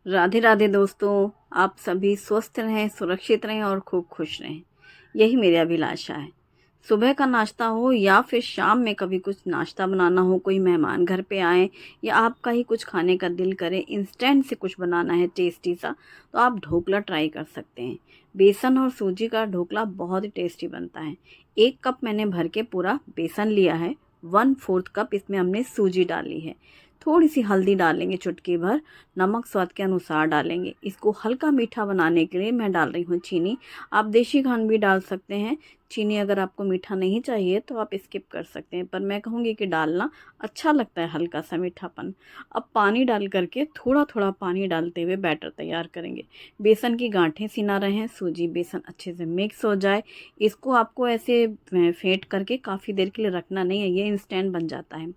राधे राधे दोस्तों। आप सभी स्वस्थ रहें, सुरक्षित रहें और खूब खुश रहें, यही मेरी अभिलाषा है। सुबह का नाश्ता हो या फिर शाम में कभी कुछ नाश्ता बनाना हो, कोई मेहमान घर पे आए या आपका ही कुछ खाने का दिल करे, इंस्टेंट से कुछ बनाना है टेस्टी सा, तो आप ढोकला ट्राई कर सकते हैं। बेसन और सूजी का ढोकला बहुत ही टेस्टी बनता है। 1 कप मैंने भर के पूरा बेसन लिया है। 1/4 कप इसमें हमने सूजी डाली है। थोड़ी सी हल्दी डालेंगे, चुटकी भर नमक स्वाद के अनुसार डालेंगे। इसको हल्का मीठा बनाने के लिए मैं डाल रही हूँ चीनी। आप देशी खांड भी डाल सकते हैं। चीनी अगर आपको मीठा नहीं चाहिए तो आप स्किप कर सकते हैं, पर मैं कहूँगी कि डालना अच्छा लगता है हल्का सा मीठापन। अब पानी डाल करके थोड़ा थोड़ा पानी डालते हुए बैटर तैयार करेंगे। बेसन की गांठें सी ना रहें, सूजी बेसन अच्छे से मिक्स हो जाए। इसको आपको ऐसे फेंट करके काफ़ी देर के लिए रखना नहीं है, ये इंस्टेंट बन जाता है।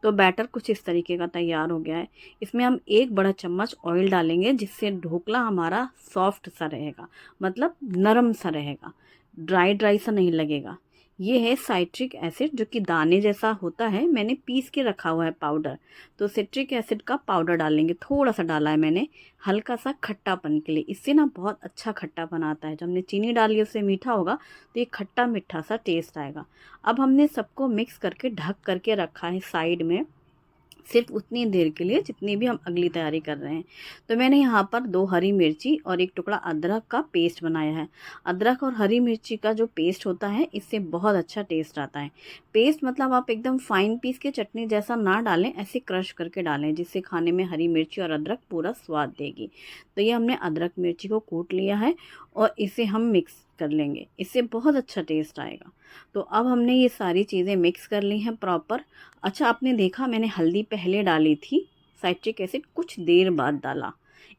तो बैटर कुछ इस तरीके का तैयार हो गया है। इसमें हम 1 बड़ा चम्मच ऑयल डालेंगे, जिससे ढोकला हमारा सॉफ्ट सा रहेगा, मतलब नरम सा रहेगा, ड्राई ड्राई सा नहीं लगेगा। ये है साइट्रिक एसिड, जो कि दाने जैसा होता है, मैंने पीस के रखा हुआ है पाउडर। तो सिट्रिक एसिड का पाउडर डालेंगे, थोड़ा सा डाला है मैंने, हल्का सा खट्टापन के लिए। इससे ना बहुत अच्छा खट्टापन आता है। जब हमने चीनी डाली उससे मीठा होगा तो ये खट्टा मीठा सा टेस्ट आएगा। अब हमने सबको मिक्स करके ढक करके रखा है साइड में, सिर्फ उतनी देर के लिए जितनी भी हम अगली तैयारी कर रहे हैं। तो मैंने यहाँ पर 2 हरी मिर्ची और 1 टुकड़ा अदरक का पेस्ट बनाया है। अदरक और हरी मिर्ची का जो पेस्ट होता है, इससे बहुत अच्छा टेस्ट आता है। पेस्ट मतलब आप एकदम फाइन पीस के चटनी जैसा ना डालें, ऐसे क्रश करके डालें, जिससे खाने में हरी मिर्ची और अदरक पूरा स्वाद देगी। तो ये हमने अदरक मिर्ची को कूट लिया है और इसे हम मिक्स कर लेंगे, इससे बहुत अच्छा टेस्ट आएगा। तो अब हमने ये सारी चीज़ें मिक्स कर ली हैं प्रॉपर। अच्छा, आपने देखा मैंने हल्दी पहले डाली थी, साइट्रिक एसिड कुछ देर बाद डाला।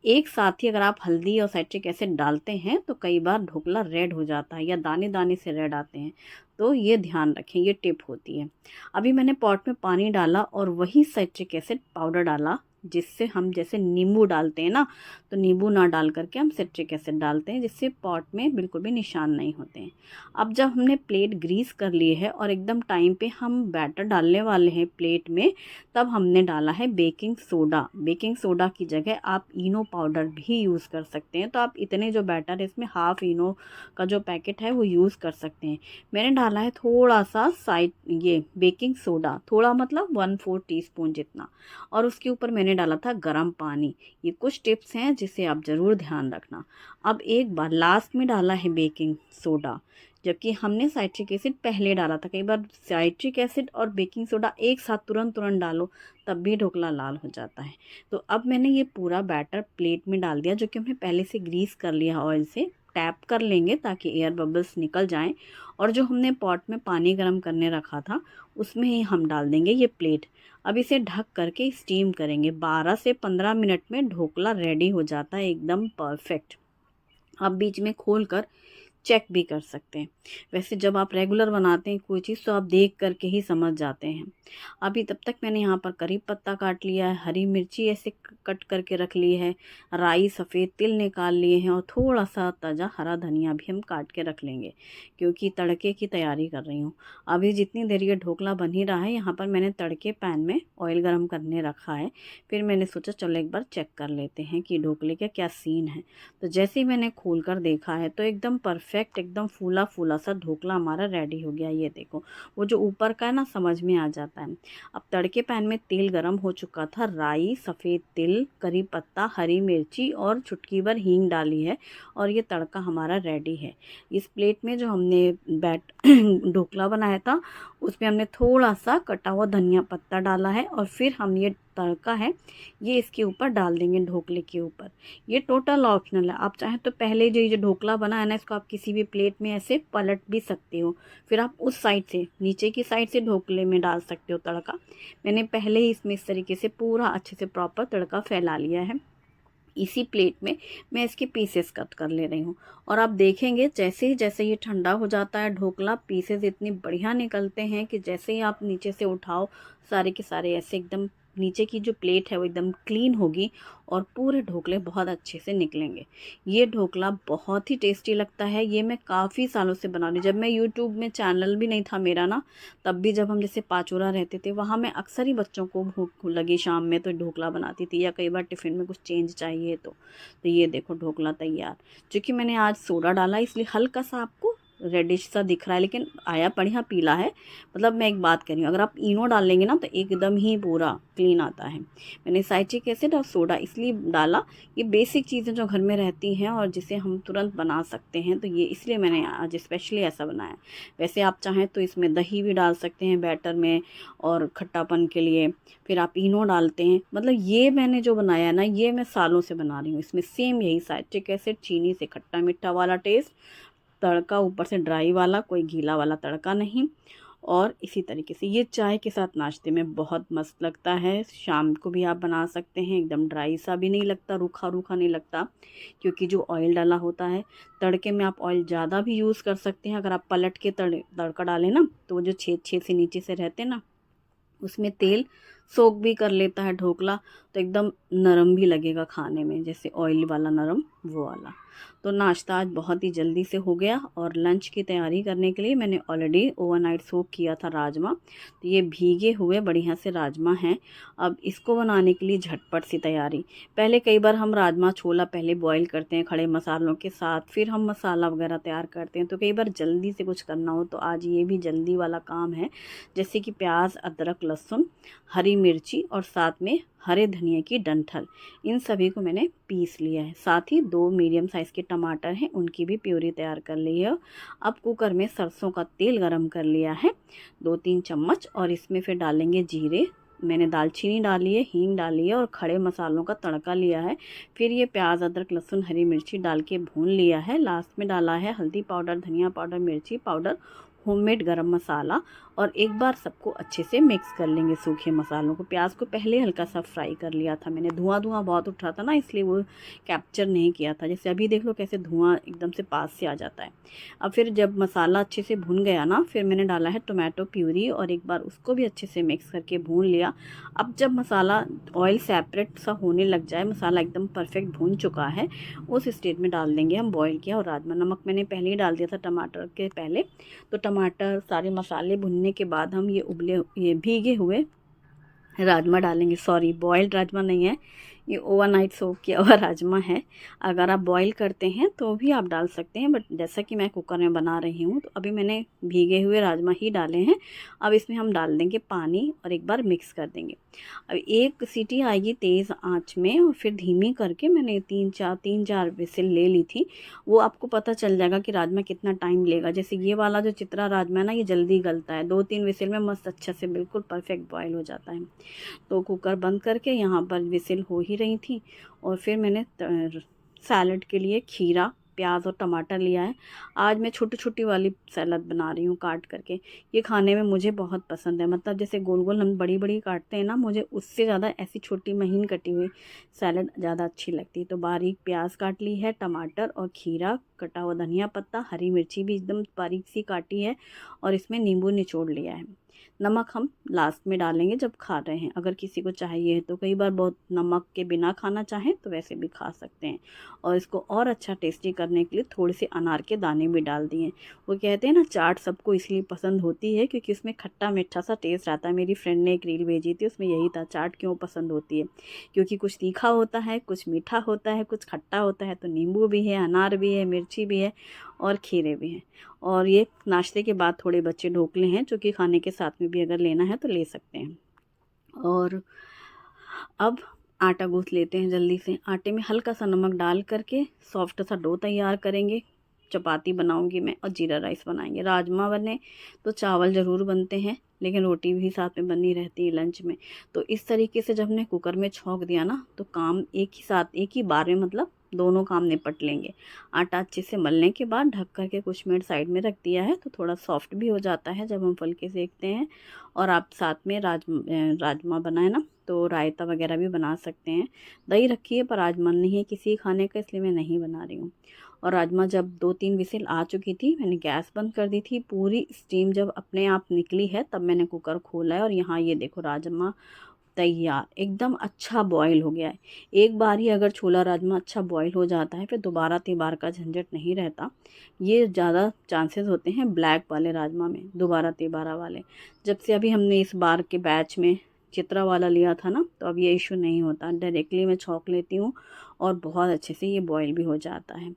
एक साथ ही अगर आप हल्दी और साइट्रिक एसिड डालते हैं तो कई बार ढोकला रेड हो जाता है या दाने दाने से रेड आते हैं। तो ये ध्यान रखें, ये टिप होती है। अभी मैंने पॉट में पानी डाला और वही साइट्रिक एसिड पाउडर डाला, जिससे हम जैसे नींबू डालते हैं ना, तो नींबू ना डाल करके हम सिट्रिक एसिड डालते हैं, जिससे पॉट में बिल्कुल भी निशान नहीं होते हैं। अब जब हमने प्लेट ग्रीस कर ली है और एकदम टाइम पे हम बैटर डालने वाले हैं प्लेट में, तब हमने डाला है बेकिंग सोडा। बेकिंग सोडा की जगह आप इनो पाउडर भी यूज़ कर सकते हैं। तो आप इतने जो बैटर है इसमें हाफ इनो का जो पैकेट है वो यूज़ कर सकते हैं। मैंने डाला है थोड़ा सा साइड ये बेकिंग सोडा, थोड़ा मतलब 1/4 टीस्पून जितना, और उसके ऊपर मैंने डाला था गर्म पानी। ये कुछ टिप्स हैं जिसे आप ज़रूर ध्यान रखना। अब एक बार लास्ट में डाला है बेकिंग सोडा, जबकि हमने साइट्रिक एसिड पहले डाला था। कई बार साइट्रिक एसिड और बेकिंग सोडा एक साथ तुरंत तुरंत डालो, तब भी ढोकला लाल हो जाता है। तो अब मैंने ये पूरा बैटर प्लेट में डाल दिया, जो कि हमने पहले से ग्रीस कर लिया ऑयल से। टैप कर लेंगे ताकि एयर बबल्स निकल जाएं, और जो हमने पॉट में पानी गर्म करने रखा था उसमें ही हम डाल देंगे ये प्लेट। अब इसे ढक करके स्टीम करेंगे। 12 से 15 मिनट में ढोकला रेडी हो जाता है, एकदम परफेक्ट। आप बीच में खोल कर चेक भी कर सकते हैं। वैसे जब आप रेगुलर बनाते हैं कोई चीज़ तो आप देख करके ही समझ जाते हैं। अभी तब तक मैंने यहाँ पर करी पत्ता काट लिया है, हरी मिर्ची ऐसे कट करके रख ली है, राई सफ़ेद तिल निकाल लिए हैं, और थोड़ा सा ताज़ा हरा धनिया भी हम काट के रख लेंगे, क्योंकि तड़के की तैयारी कर रही हूँ। अभी जितनी देर ये ढोकला बन ही रहा है, यहाँ पर मैंने तड़के पैन में ऑयल गर्म करने रखा है। फिर मैंने सोचा चलो एक बार चेक कर लेते हैं कि ढोकले का क्या सीन है। तो जैसे ही मैंने खोल कर देखा है तो एकदम परफेक्ट, एकदम फूला फूला सा ढोकला हमारा रेडी हो गया। ये देखो, वो जो ऊपर का है ना, समझ में आ जाता है। अब तड़के पैन में तेल गरम हो चुका था, राई सफ़ेद तिल करी पत्ता हरी मिर्ची और चुटकी भर हींग डाली है, और ये तड़का हमारा रेडी है। इस प्लेट में जो हमने बैट ढोकला बनाया था उसमें हमने थोड़ा सा कटा हुआ धनिया पत्ता डाला है, और फिर हम ये तड़का है ये इसके ऊपर डाल देंगे, ढोकले के ऊपर। ये टोटल ऑप्शनल है, आप चाहें तो पहले जो ये ढोकला बना है ना, इसको आप किसी भी प्लेट में ऐसे पलट भी सकते हो, फिर आप उस साइड से नीचे की साइड से ढोकले में डाल सकते हो तड़का। मैंने पहले ही इसमें इस तरीके से पूरा अच्छे से प्रॉपर तड़का फैला लिया है। इसी प्लेट में मैं इसके पीसेस कट कर ले रही हूँ, और आप देखेंगे जैसे ये ठंडा हो जाता है ढोकला, पीसेस इतनी बढ़िया निकलते हैं कि जैसे ही आप नीचे से उठाओ सारे के सारे ऐसे एकदम नीचे की जो प्लेट है वो एकदम क्लीन होगी और पूरे ढोकले बहुत अच्छे से निकलेंगे। ये ढोकला बहुत ही टेस्टी लगता है। ये मैं काफ़ी सालों से बना रही हूँ। जब मैं यूट्यूब में चैनल भी नहीं था मेरा ना, तब भी जब हम जैसे पाचोरा रहते थे वहाँ मैं अक्सर ही बच्चों को भूख लगी शाम में तो ढोकला बनाती थी, या कई बार टिफ़िन में कुछ चेंज चाहिए तो ये देखो ढोकला तैयार। क्योंकि मैंने आज सोडा डाला इसलिए हल्का सा आपको रेडिश सा दिख रहा है, लेकिन आया बढ़िया पीला है। मतलब मैं एक बात कर रही हूँ, अगर आप इनो डाल लेंगे ना तो एकदम ही पूरा क्लीन आता है। मैंने साइट्रिक एसिड और सोडा इसलिए डाला, ये बेसिक चीज़ें जो घर में रहती हैं और जिसे हम तुरंत बना सकते हैं, तो ये इसलिए मैंने आज स्पेशली ऐसा बनाया। वैसे आप चाहें तो इसमें दही भी डाल सकते हैं बैटर में और खट्टापन के लिए, फिर आप इनो डालते हैं। मतलब ये मैंने जो बनाया है ना, ये मैं सालों से बना रही हूँ। इसमें सेम यही साइट्रिक एसिड, चीनी से खट्टा मीठा वाला टेस्ट, तड़का ऊपर से ड्राई वाला, कोई गीला वाला तड़का नहीं। और इसी तरीके से ये चाय के साथ नाश्ते में बहुत मस्त लगता है। शाम को भी आप बना सकते हैं, एकदम ड्राई सा भी नहीं लगता, रूखा रूखा नहीं लगता, क्योंकि जो ऑयल डाला होता है। तड़के में आप ऑयल ज़्यादा भी यूज़ कर सकते हैं। अगर आप पलट के तड़का डालें ना, तो वो जो छेद छेद से नीचे से रहते हैं ना, उसमें तेल सोख भी कर लेता है ढोकला, तो एकदम नरम भी लगेगा खाने में, जैसे ऑयल वाला नरम वो वाला। तो नाश्ता आज बहुत ही जल्दी से हो गया। और लंच की तैयारी करने के लिए मैंने ऑलरेडी ओवरनाइट सोक किया था राजमा। तो ये भीगे हुए बढ़िया से राजमा हैं। अब इसको बनाने के लिए झटपट सी तैयारी। पहले कई बार हम राजमा छोला पहले बॉईल करते हैं खड़े मसालों के साथ, फिर हम मसाला वगैरह तैयार करते हैं। तो कई बार जल्दी से कुछ करना हो तो आज ये भी जल्दी वाला काम है। जैसे कि प्याज, अदरक, लहसुन, हरी मिर्ची और साथ में हरे धनिया की डंठल, इन सभी को मैंने पीस लिया है। साथ ही 2 मीडियम साइज़ के टमाटर हैं, उनकी भी प्यूरी तैयार कर ली है। अब कुकर में सरसों का तेल गरम कर लिया है 2-3 चम्मच, और इसमें फिर डालेंगे जीरे, मैंने दालचीनी डाली है, हींग डाली है और खड़े मसालों का तड़का लिया है। फिर ये प्याज, अदरक, लहसुन, हरी मिर्ची डाल के भून लिया है। लास्ट में डाला है हल्दी पाउडर, धनिया पाउडर, मिर्ची पाउडर, होममेड गरम मसाला, और एक बार सबको अच्छे से मिक्स कर लेंगे सूखे मसालों को। प्याज को पहले हल्का सा फ्राई कर लिया था मैंने, धुआं बहुत उठ रहा था ना, इसलिए वो कैप्चर नहीं किया था। जैसे अभी देख लो कैसे धुआं एकदम से पास से आ जाता है। अब फिर जब मसाला अच्छे से भुन गया ना, फिर मैंने डाला है टोमेटो प्यूरी और एक बार उसको भी अच्छे से मिक्स करके भून लिया। अब जब मसाला ऑयल सेपरेट सा होने लग जाए, मसाला एकदम परफेक्ट भून चुका है, उस स्टेज में डाल देंगे हम बॉईल किया और राजमा। नमक मैंने पहले ही डाल दिया था टमाटर के पहले। तो टमाटर सारे मसाले भुनने के बाद हम ये भीगे हुए राजमा डालेंगे। सॉरी, बॉइल्ड राजमा नहीं है, ये ओवरनाइट सोक किया हुआ राजमा है। अगर आप बॉईल करते हैं तो भी आप डाल सकते हैं, बट जैसा कि मैं कुकर में बना रही हूँ तो अभी मैंने भीगे हुए राजमा ही डाले हैं। अब इसमें हम डाल देंगे पानी और एक बार मिक्स कर देंगे। अब एक सीटी आएगी तेज़ आंच में, और फिर धीमी करके मैंने 3-4 विसिल ले ली थी। वो आपको पता चल जाएगा कि राजमा कितना टाइम लेगा। जैसे ये वाला जो चित्रा राजमा है ना, ये जल्दी गलता है, 2-3 विसिल में मस्त अच्छा से बिल्कुल परफेक्ट बॉयल हो जाता है। तो कुकर बंद करके यहाँ पर विसिल हो ही रही थी, और फिर मैंने सैलड के लिए खीरा, प्याज और टमाटर लिया है। आज मैं छोटी छोटी वाली सैलड बना रही हूँ काट करके। ये खाने में मुझे बहुत पसंद है। मतलब जैसे गोल गोल हम बड़ी बड़ी काटते हैं ना, मुझे उससे ज़्यादा ऐसी छोटी महीन कटी हुई सैलड ज़्यादा अच्छी लगती है। तो बारीक प्याज काट ली है, टमाटर और खीरा, कटा हुआ धनिया पत्ता, हरी मिर्ची भी एकदम बारीक सी काटी है, और इसमें नींबू निचोड़ लिया है। नमक हम लास्ट में डालेंगे जब खा रहे हैं, अगर किसी को चाहिए तो। कई बार बहुत नमक के बिना खाना चाहें तो वैसे भी खा सकते हैं। और इसको और अच्छा टेस्टी करने के लिए थोड़े से अनार के दाने भी डाल दिए। वो कहते हैं ना, चाट सबको इसलिए पसंद होती है क्योंकि उसमें खट्टा मीठा सा टेस्ट आता है। मेरी फ्रेंड ने एक रील भेजी थी, उसमें यही था, चाट क्यों पसंद होती है, क्योंकि कुछ तीखा होता है, कुछ मीठा होता है, कुछ खट्टा होता है। तो नींबू भी है, अनार भी है, मिर्ची भी है और खीरे भी हैं। और ये नाश्ते के बाद थोड़े बच्चे ढोकले हैं, जो कि खाने के साथ में भी अगर लेना है तो ले सकते हैं। और अब आटा गूँथ लेते हैं जल्दी से। आटे में हल्का सा नमक डाल करके सॉफ्ट सा डो तैयार करेंगे। चपाती बनाऊंगी मैं और जीरा राइस बनाएंगे। राजमा बने तो चावल ज़रूर बनते हैं, लेकिन रोटी भी साथ में बनी रहती है लंच में। तो इस तरीके से जब हमने कुकर में छौंक दिया ना, तो काम एक ही साथ एक ही बार में, मतलब दोनों काम निपट लेंगे। आटा अच्छे से मलने के बाद ढक कर के कुछ मिनट साइड में रख दिया है, तो थोड़ा सॉफ्ट भी हो जाता है जब हम फुल्के सेकते हैं। और आप साथ में राजमा बनाए ना, तो रायता वगैरह भी बना सकते हैं। दही रखी है, पर आज मन नहीं है किसी खाने का, इसलिए मैं नहीं बना रही हूँ। और राजमा जब 2-3 विसिल आ चुकी थी, मैंने गैस बंद कर दी थी। पूरी स्टीम जब अपने आप निकली है, तब मैंने कुकर खोला है। और यहाँ ये देखो राजमा तैयार, एकदम अच्छा बॉयल हो गया है। एक बार ही अगर छोला राजमा अच्छा बॉयल हो जाता है फिर दोबारा तिबार का झंझट नहीं रहता। ये ज़्यादा चांसेस होते हैं ब्लैक वाले राजमा में, दोबारा तिबारा वाले। जब से अभी हमने इस बार के बैच में चित्रा वाला लिया था ना, तो अब ये इशू नहीं होता। डायरेक्टली मैं छौंक लेती हूँ और बहुत अच्छे से ये बॉयल भी हो जाता है।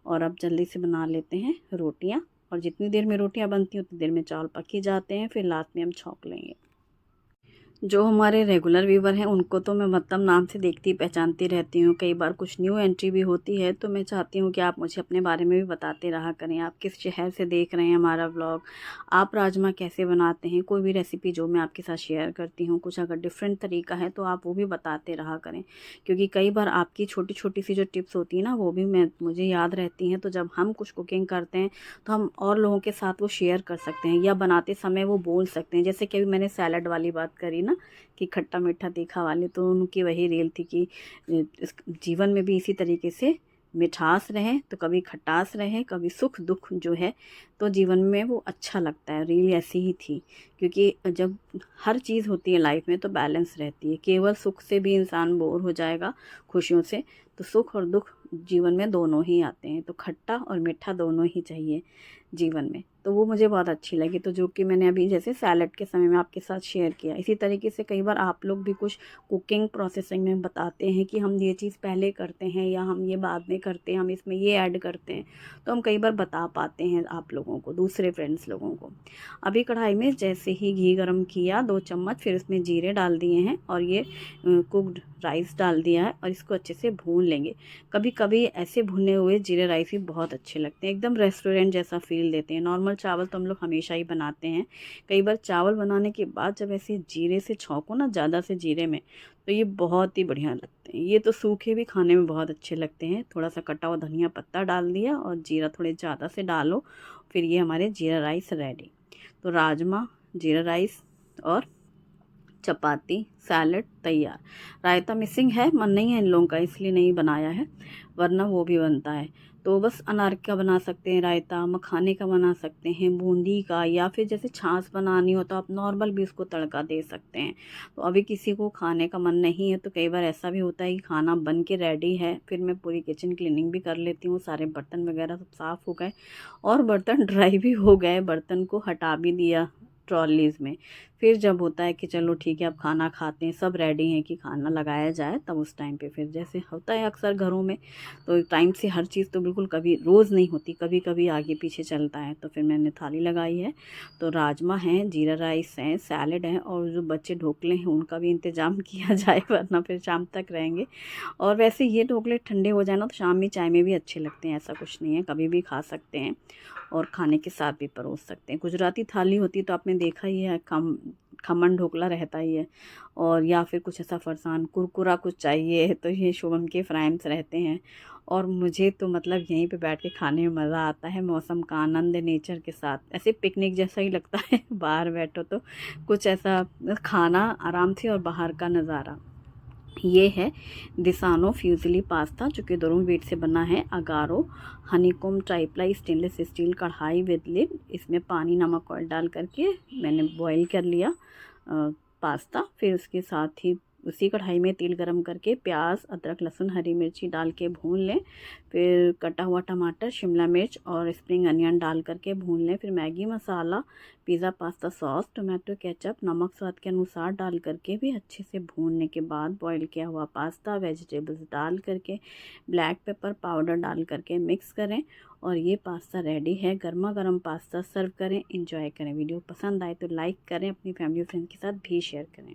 और अब जल्दी से बना लेते हैं रोटियाँ, और जितनी देर में रोटियाँ बनती हैं उतनी देर में चावल पक ही जाते हैं, फिर लास्ट में हम छौंक लेंगे। जो हमारे रेगुलर व्यूवर हैं उनको तो मैं मतलब नाम से देखती पहचानती रहती हूँ। कई बार कुछ न्यू एंट्री भी होती है, तो मैं चाहती हूँ कि आप मुझे अपने बारे में भी बताते रहा करें। आप किस शहर से देख रहे हैं हमारा व्लॉग, आप राजमा कैसे बनाते हैं, कोई भी रेसिपी जो मैं आपके साथ शेयर करती हूँ, कुछ अगर डिफरेंट तरीका है तो आप वो भी बताते रहा करें। क्योंकि कई बार आपकी छोटी छोटी सी जो टिप्स होती है ना, वो भी मुझे याद रहती हैं। तो जब हम कुछ कुकिंग करते हैं तो हम और लोगों के साथ वो शेयर कर सकते हैं, या बनाते समय वो बोल सकते हैं। जैसे कि अभी मैंने सैलड वाली बात करी ना, कि खट्टा मीठा तीखा वाली, तो उनकी वही रील थी कि इस जीवन में भी इसी तरीके से मिठास रहे, तो कभी खटास रहे, कभी सुख दुख जो है तो जीवन में वो अच्छा लगता है। रील ऐसी ही थी, क्योंकि जब हर चीज़ होती है लाइफ में तो बैलेंस रहती है। केवल सुख से भी इंसान बोर हो जाएगा, खुशियों से, तो सुख और दुख जीवन में दोनों ही आते हैं। तो खट्टा और मीठा दोनों ही चाहिए जीवन में। तो वो मुझे बहुत अच्छी लगी, तो जो कि मैंने अभी जैसे सैलड के समय में आपके साथ शेयर किया। इसी तरीके से कई बार आप लोग भी कुछ कुकिंग प्रोसेसिंग में बताते हैं कि हम ये चीज़ पहले करते हैं या हम ये बाद में करते हैं, हम इसमें ये ऐड करते हैं, तो हम कई बार बता पाते हैं आप लोगों को, दूसरे फ्रेंड्स लोगों को। अभी कढ़ाई में जैसे ही घी गरम किया 2 चम्मच, फिर उसमें जीरे डाल दिए हैं और ये कुक्ड राइस डाल दिया है, और इसको अच्छे से भून लेंगे। कभी कभी ऐसे भुने हुए जीरे राइस भी बहुत अच्छे लगते हैं, एकदम रेस्टोरेंट जैसा फील देते हैं। नॉर्मल चावल तो हम लोग हमेशा ही बनाते हैं, कई बार चावल बनाने के बाद जब ऐसे जीरे से छौंको ना, ज़्यादा से जीरे में, तो ये बहुत ही बढ़िया लगते हैं। ये तो सूखे भी खाने में बहुत अच्छे लगते हैं। थोड़ा सा कटा हुआ धनिया पत्ता डाल दिया और जीरा थोड़े ज़्यादा से डालो, फिर ये हमारे जीरा राइस रेडी। तो राजमा, जीरा राइस और चपाती, सैलड तैयार। रायता मिसिंग है, मन नहीं है इन लोगों का, इसलिए नहीं बनाया है, वरना वो भी बनता है। तो बस अनार का बना सकते हैं रायता, मखाने का बना सकते हैं, बूंदी का, या फिर जैसे छाछ बनानी हो तो आप नॉर्मल भी उसको तड़का दे सकते हैं। तो अभी किसी को खाने का मन नहीं है, तो कई बार ऐसा भी होता है कि खाना बन के रेडी है, फिर मैं पूरी किचन क्लीनिंग भी कर लेती हूँ, सारे बर्तन वगैरह सब साफ़ हो गए और बर्तन ड्राई भी हो गए, बर्तन को हटा भी दिया ट्रॉलीज़ में। फिर जब होता है कि चलो ठीक है अब खाना खाते हैं, सब रेडी हैं कि खाना लगाया जाए, तब उस टाइम पे फिर जैसे होता है अक्सर घरों में, तो टाइम से हर चीज़ तो बिल्कुल कभी रोज़ नहीं होती, कभी कभी आगे पीछे चलता है। तो फिर मैंने थाली लगाई है, तो राजमा हैं, जीरा राइस हैं, सैलेड है, और जो बच्चे ढोकले हैं उनका भी इंतज़ाम किया जाए, वरना फिर शाम तक रहेंगे। और वैसे ये ढोकले ठंडे हो जाए ना तो शाम में चाय में भी अच्छे लगते हैं, ऐसा कुछ नहीं है, कभी भी खा सकते हैं और खाने के साथ भी परोस सकते हैं। गुजराती थाली होती है तो आपने देखा ही है, खमन ढोकला रहता ही है, और या फिर कुछ ऐसा फरसान कुरकुरा कुछ चाहिए तो ये शुभम के फ्राइम्स रहते हैं। और मुझे तो मतलब यहीं पे बैठ के खाने में मज़ा आता है, मौसम का आनंद, नेचर के साथ, ऐसे पिकनिक जैसा ही लगता है बाहर बैठो तो कुछ ऐसा खाना आराम से और बाहर का नज़ारा। ये है दिसानो फ्यूजली पास्ता, जो कि दोनों वेट से बना है। Agaro honeycomb tri-ply stainless steel कढ़ाई विद लिड, इसमें पानी नमक ऑयल डाल करके मैंने बॉईल कर लिया पास्ता। फिर उसके साथ ही उसी कढ़ाई में तेल गरम करके प्याज, अदरक, लहसुन, हरी मिर्ची डाल के भून लें। फिर कटा हुआ टमाटर, शिमला मिर्च और स्प्रिंग अनियन डाल करके भून लें। फिर मैगी मसाला, pizza pasta sauce, tomato ketchup, नमक स्वाद के अनुसार डाल करके भी अच्छे से भूनने के बाद बॉईल किया हुआ पास्ता, वेजिटेबल्स डाल करके, ब्लैक पेपर पाउडर डाल करके मिक्स करें, और ये पास्ता रेडी है। गर्मा गर्म पास्ता सर्व करें, एंजॉय करें। वीडियो पसंद आए तो लाइक करें, अपनी फैमिली फ्रेंड के साथ भी शेयर करें।